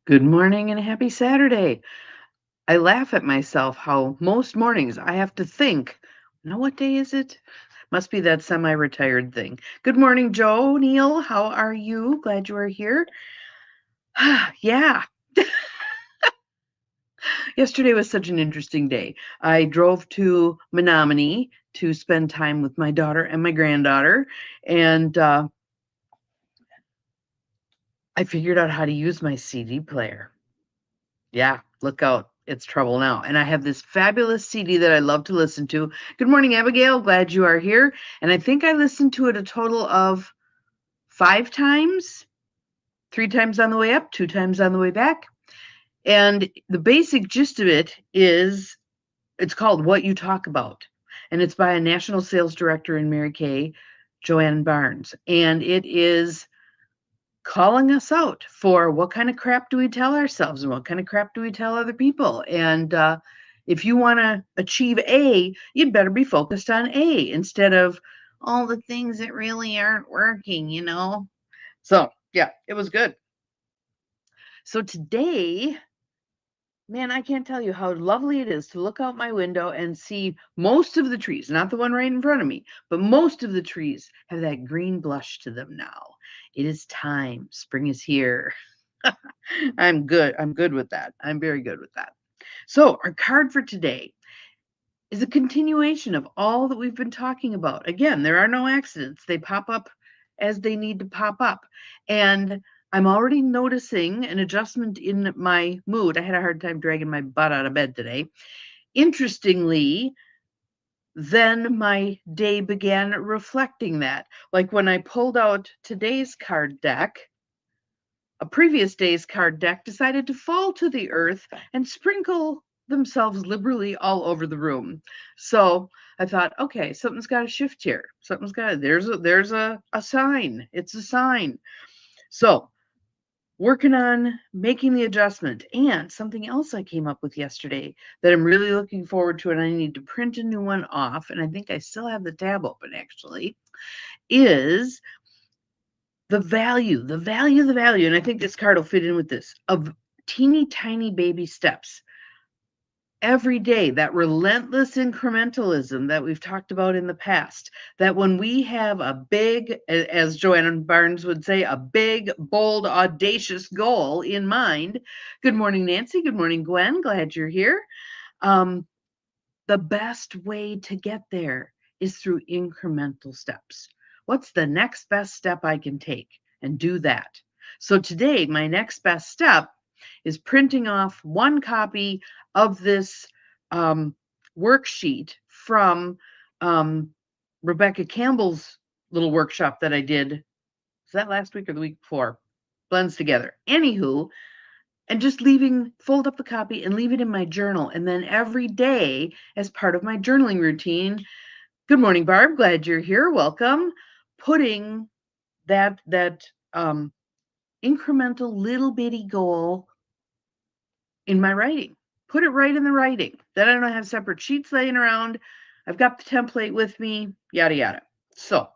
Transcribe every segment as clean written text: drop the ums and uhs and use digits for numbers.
Good morning and happy Saturday. I laugh at myself how most mornings I have to think, now what day is it? Must be that semi-retired thing. Good morning, Joe, Neil. How are you? Glad you are here. Yeah, yesterday was such an interesting day. I drove to Menominee to spend time with my daughter and my granddaughter, and I figured out how to use my CD player. Yeah, look out. It's trouble now. And I have this fabulous CD that I love to listen to. Good morning, Abigail. Glad you are here. And I think I listened to it a total of 5 times, 3 times on the way up, 2 times on the way back. And the basic gist of it is it's called What You Talk About. And it's by a national sales director in Mary Kay, Joanne Barnes. And it is calling us out for what kind of crap do we tell ourselves and what kind of crap do we tell other people. And if you want to achieve A, you'd better be focused on A instead of all the things that really aren't working. So, yeah, it was good. So today, man, I can't tell you how lovely it is to look out my window and see most of the trees, not the one right in front of me, but most of the trees have that green blush to them now. It is time. Spring is here. I'm good. I'm good with that. I'm very good with that. So, our card for today is a continuation of all that we've been talking about. Again, there are no accidents, they pop up as they need to pop up. And I'm already noticing an adjustment in my mood. I had a hard time dragging my butt out of bed today. Interestingly, then my day began reflecting that. Like when I pulled out today's card deck, a previous day's card deck decided to fall to the earth and sprinkle themselves liberally all over the room. So I thought, okay, something's got to shift here. Something's got to, there's a sign. It's a sign. So working on making the adjustment. And something else I came up with yesterday that I'm really looking forward to, and I need to print a new one off, and I think I still have the tab open actually, is the value, and I think this card will fit in with this, of teeny tiny baby steps. Every day, that relentless incrementalism that we've talked about in the past, that when we have a big, as Joanne Barnes would say, a big, bold, audacious goal in mind. Good morning, Nancy. Good morning, Gwen. Glad you're here. Um, the best way to get there is through incremental steps. What's the next best step I can take? And do that. So today, my next best step is printing off one copy of this worksheet from Rebecca Campbell's little workshop that I did. Was that last week or the week before? Blends together. Anywho, and just fold up the copy and leave it in my journal. And then every day, as part of my journaling routine, good morning, Barb. Glad you're here. Welcome. Putting that incremental little bitty goal in my writing. Put it right in the writing. Then I don't have separate sheets laying around. I've got the template with me, yada, yada. So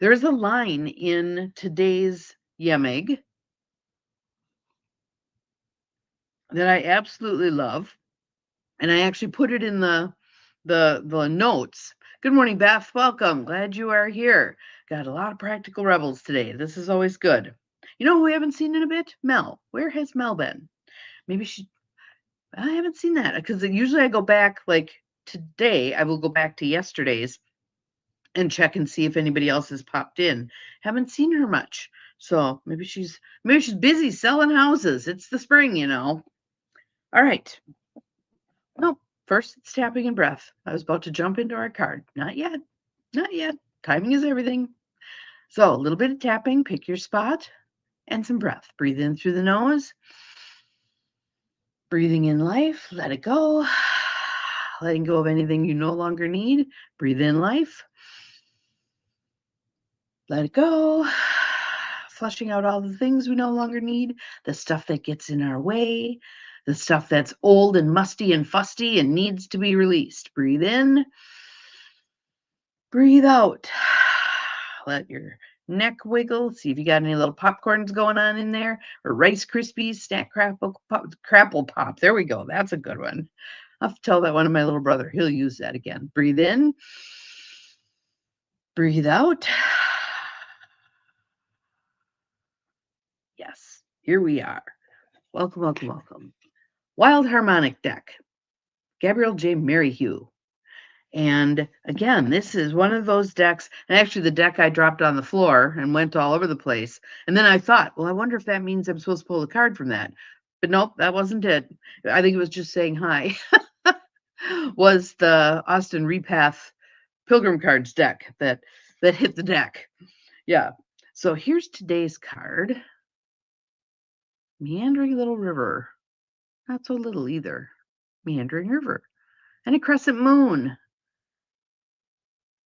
there's a line in today's YEMIG that I absolutely love. And I actually put it in the notes. Good morning, Beth. Welcome. Glad you are here. Got a lot of practical rebels today. This is always good. You know who we haven't seen in a bit? Mel. Where has Mel been? Maybe I haven't seen that because usually I go back, like today, I will go back to yesterday's and check and see if anybody else has popped in. Haven't seen her much. So maybe she's busy selling houses. It's the spring. All right. No, first it's tapping and breath. I was about to jump into our card. Not yet. Not yet. Timing is everything. So a little bit of tapping, pick your spot, and some breath. Breathe in through the nose. Breathing in life, let it go. Letting go of anything you no longer need. Breathe in life. Let it go. Flushing out all the things we no longer need, the stuff that gets in our way, the stuff that's old and musty and fusty and needs to be released. Breathe in. Breathe out. Let your neck wiggle. See if you got any little popcorns going on in there, or Rice Krispies, snack crapple pop. There we go. That's a good one. I'll have to tell that one to my little brother. He'll use that again. Breathe in. Breathe out. Yes, here we are. Welcome, welcome, welcome. Wild Harmonic deck. Gabriel J. Marihugh. And again, this is one of those decks, and actually the deck I dropped on the floor and went all over the place. And then I thought, well, I wonder if that means I'm supposed to pull a card from that. But nope, that wasn't it. I think it was just saying hi. Was the Austin Repath Pilgrim Cards deck that hit the deck. Yeah. So here's today's card. Meandering Little River. Not so little either. Meandering River. And a crescent moon.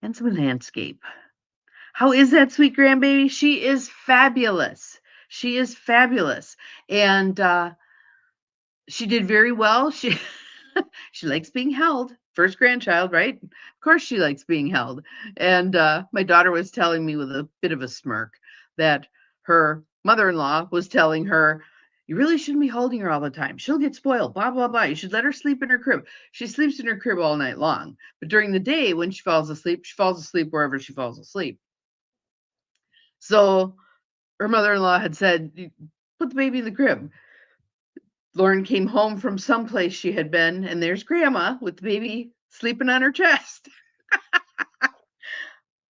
And some landscape. How is that sweet grandbaby? She is fabulous. She is fabulous. And she did very well. She likes being held. First grandchild, right? Of course she likes being held. And my daughter was telling me with a bit of a smirk that her mother-in-law was telling her, you really shouldn't be holding her all the time. She'll get spoiled, blah, blah, blah. You should let her sleep in her crib. She sleeps in her crib all night long. But during the day, when she falls asleep wherever she falls asleep. So her mother-in-law had said, put the baby in the crib. Lauren came home from someplace she had been, and there's grandma with the baby sleeping on her chest.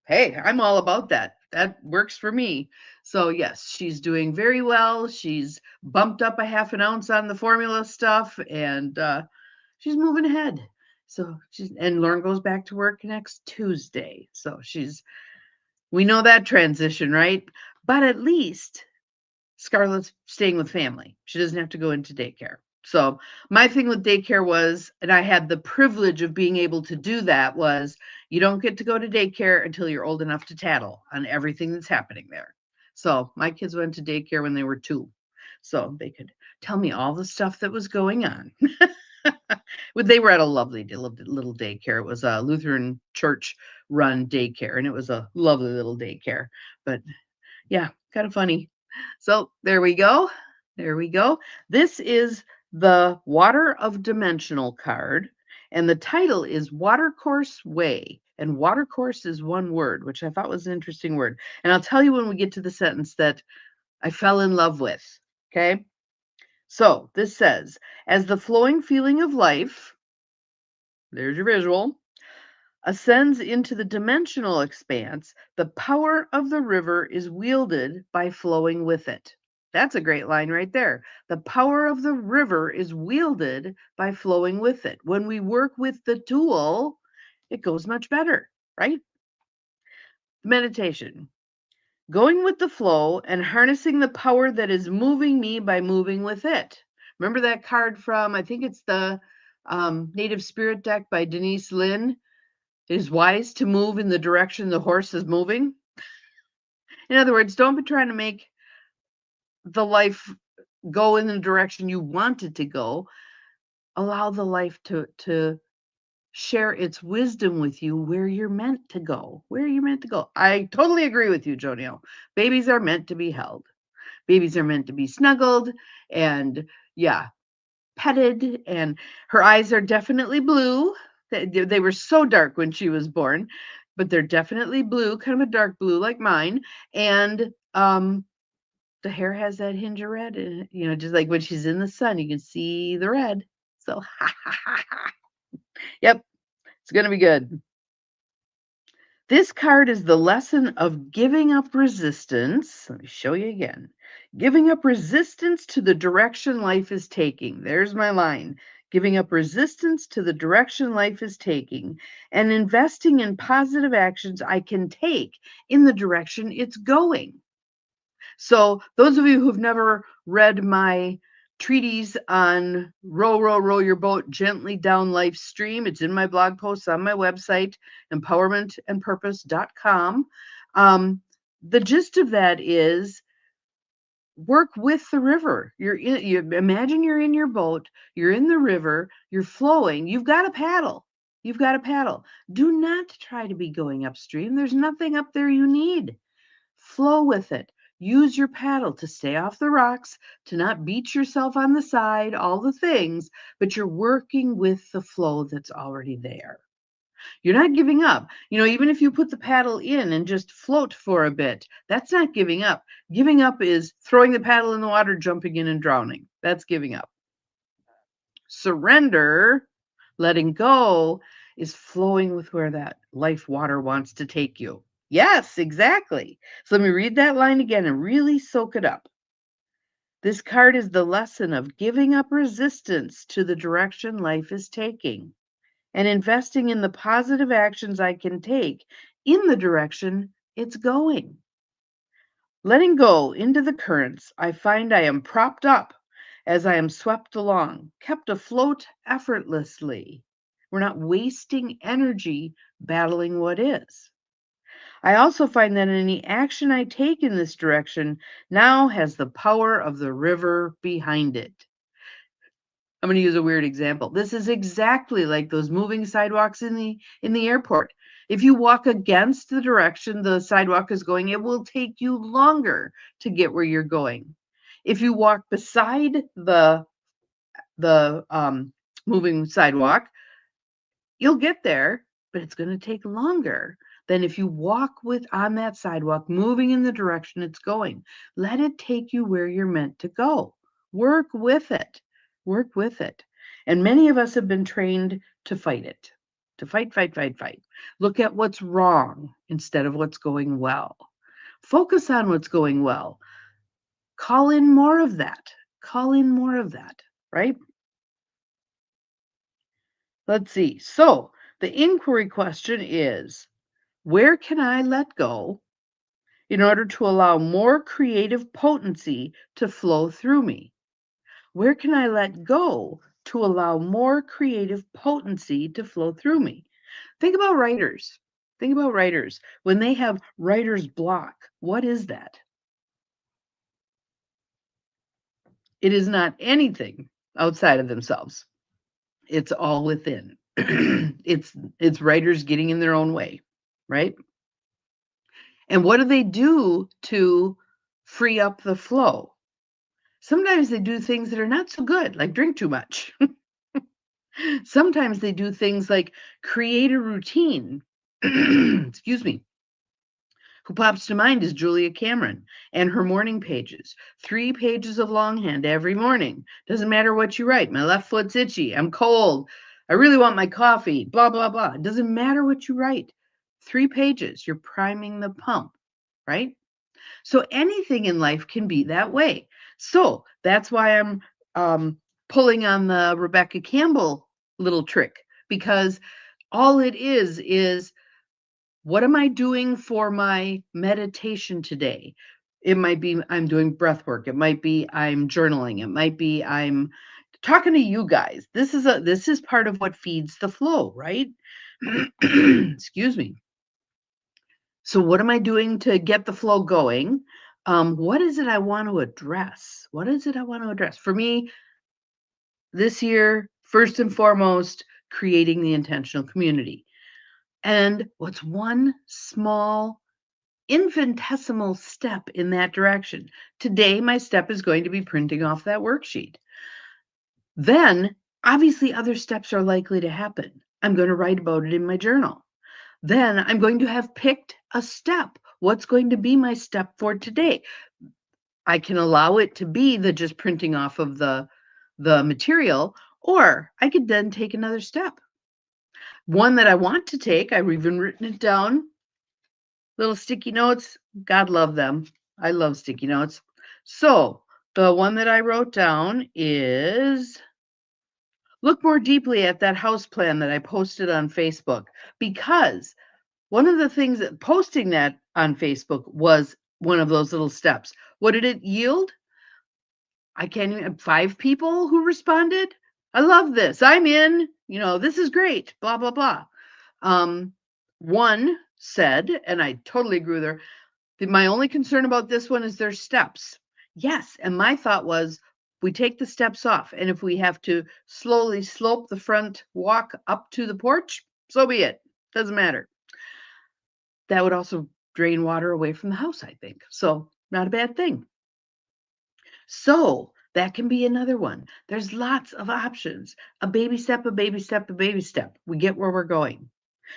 Hey, I'm all about that. That works for me. So yes, she's doing very well. She's bumped up a half an ounce on the formula stuff, and she's moving ahead. So and Lauren goes back to work next Tuesday. So we know that transition, right? But at least Scarlett's staying with family. She doesn't have to go into daycare. So my thing with daycare was, and I had the privilege of being able to do that, was you don't get to go to daycare until you're old enough to tattle on everything that's happening there. So my kids went to daycare when they were 2. So they could tell me all the stuff that was going on. They were at a lovely little daycare. It was a Lutheran church run daycare, and it was a lovely little daycare. But yeah, kind of funny. So there we go. There we go. This is the Water of Dimensional card, and the title is Watercourse Way. And watercourse is one word, which I thought was an interesting word. And I'll tell you when we get to the sentence that I fell in love with. Okay. So this says, as the flowing feeling of life, there's your visual, ascends into the dimensional expanse, the power of the river is wielded by flowing with it. That's a great line right there. The power of the river is wielded by flowing with it. When we work with the tool, it goes much better, right? Meditation. Going with the flow and harnessing the power that is moving me by moving with it. Remember that card from, I think it's the Native Spirit deck by Denise Lynn? It is wise to move in the direction the horse is moving. In other words, don't be trying to make the life go in the direction you want it to go. Allow the life to share its wisdom with you where you're meant to go. Where you're meant to go. I totally agree with you, Jonio. Babies are meant to be held. Babies are meant to be snuggled and, yeah, petted. And her eyes are definitely blue. They were so dark when she was born, but they're definitely blue, kind of a dark blue like mine. And the hair has that hinge of red in it, just like when she's in the sun, you can see the red. So, yep, it's going to be good. This card is the lesson of giving up resistance. Let me show you again. Giving up resistance to the direction life is taking. There's my line. Giving up resistance to the direction life is taking and investing in positive actions I can take in the direction it's going. So those of you who've never read my treatise on row your boat gently down life's stream, it's in my blog posts on my website, empowermentandpurpose.com. The gist of that is work with the river. You imagine you're in your boat, you're in the river, you're flowing, you've got a paddle. You've got a paddle. Do not try to be going upstream. There's nothing up there you need. Flow with it. Use your paddle to stay off the rocks, to not beat yourself on the side, all the things, but you're working with the flow that's already there. You're not giving up. Even if you put the paddle in and just float for a bit, that's not giving up. Giving up is throwing the paddle in the water, jumping in and drowning. That's giving up. Surrender, letting go, is flowing with where that life water wants to take you. Yes, exactly. So let me read that line again and really soak it up. This card is the lesson of giving up resistance to the direction life is taking and investing in the positive actions I can take in the direction it's going. Letting go into the currents, I find I am propped up as I am swept along, kept afloat effortlessly. We're not wasting energy battling what is. I also find that any action I take in this direction now has the power of the river behind it. I'm going to use a weird example. This is exactly like those moving sidewalks in the airport. If you walk against the direction the sidewalk is going, it will take you longer to get where you're going. If you walk beside the moving sidewalk, you'll get there, but it's going to take longer than if you walk on that sidewalk, moving in the direction it's going. Let it take you where you're meant to go. Work with it. Work with it. And many of us have been trained to fight it, to fight, fight, fight, fight. Look at what's wrong instead of what's going well. Focus on what's going well. Call in more of that. Call in more of that, right? Let's see. So the inquiry question is, where can I let go in order to allow more creative potency to flow through me? Where can I let go to allow more creative potency to flow through me? Think about writers. Think about writers. When they have writer's block, what is that? It is not anything outside of themselves. It's all within. it's writers getting in their own way, right? And what do they do to free up the flow? Sometimes they do things that are not so good, like drink too much. Sometimes they do things like create a routine. Excuse me. Who pops to mind is Julia Cameron and her morning pages. 3 pages of longhand every morning. Doesn't matter what you write. My left foot's itchy. I'm cold. I really want my coffee. Blah, blah, blah. It doesn't matter what you write. 3 pages. You're priming the pump, right? So anything in life can be that way. So that's why I'm pulling on the Rebecca Campbell little trick, because all it is what am I doing for my meditation today? It might be I'm doing breath work. It might be I'm journaling. It might be I'm talking to you guys. This is part of what feeds the flow, right? Excuse me. So what am I doing to get the flow going? What is it I want to address? What is it I want to address? For me, this year, first and foremost, creating the intentional community. And what's one small, infinitesimal step in that direction? Today, my step is going to be printing off that worksheet. Then, obviously, other steps are likely to happen. I'm going to write about it in my journal. Then I'm going to have picked a step. What's going to be my step for today? I can allow it to be the just printing off of the material, or I could then take another step. One that I want to take, I've even written it down. Little sticky notes, God love them. I love sticky notes. So the one that I wrote down is look more deeply at that house plan that I posted on Facebook, because one of the things that posting that on Facebook was one of those little steps. What did it yield? I can't even 5 people who responded. I love this. I'm in. This is great. Blah blah blah. One said, and I totally agree with her, that my only concern about this one is their steps. Yes, and my thought was we take the steps off, and if we have to slowly slope the front walk up to the porch, so be it. Doesn't matter. That would also drain water away from the house, I think. So, not a bad thing. So, that can be another one. There's lots of options. A baby step, a baby step, a baby step. We get where we're going.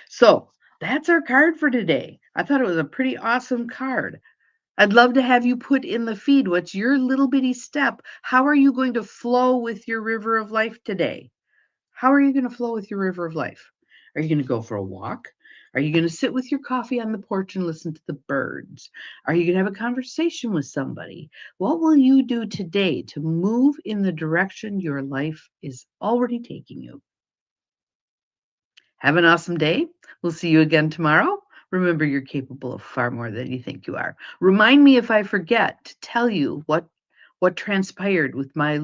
So, that's our card for today. I thought it was a pretty awesome card. I'd love to have you put in the feed what's your little bitty step. How are you going to flow with your river of life today? How are you going to flow with your river of life? Are you going to go for a walk? Are you going to sit with your coffee on the porch and listen to the birds? Are you going to have a conversation with somebody? What will you do today to move in the direction your life is already taking you? Have an awesome day. We'll see you again tomorrow. Remember, you're capable of far more than you think you are. Remind me if I forget to tell you what transpired with my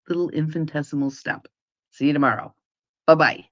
little infinitesimal step. See you tomorrow. Bye-bye.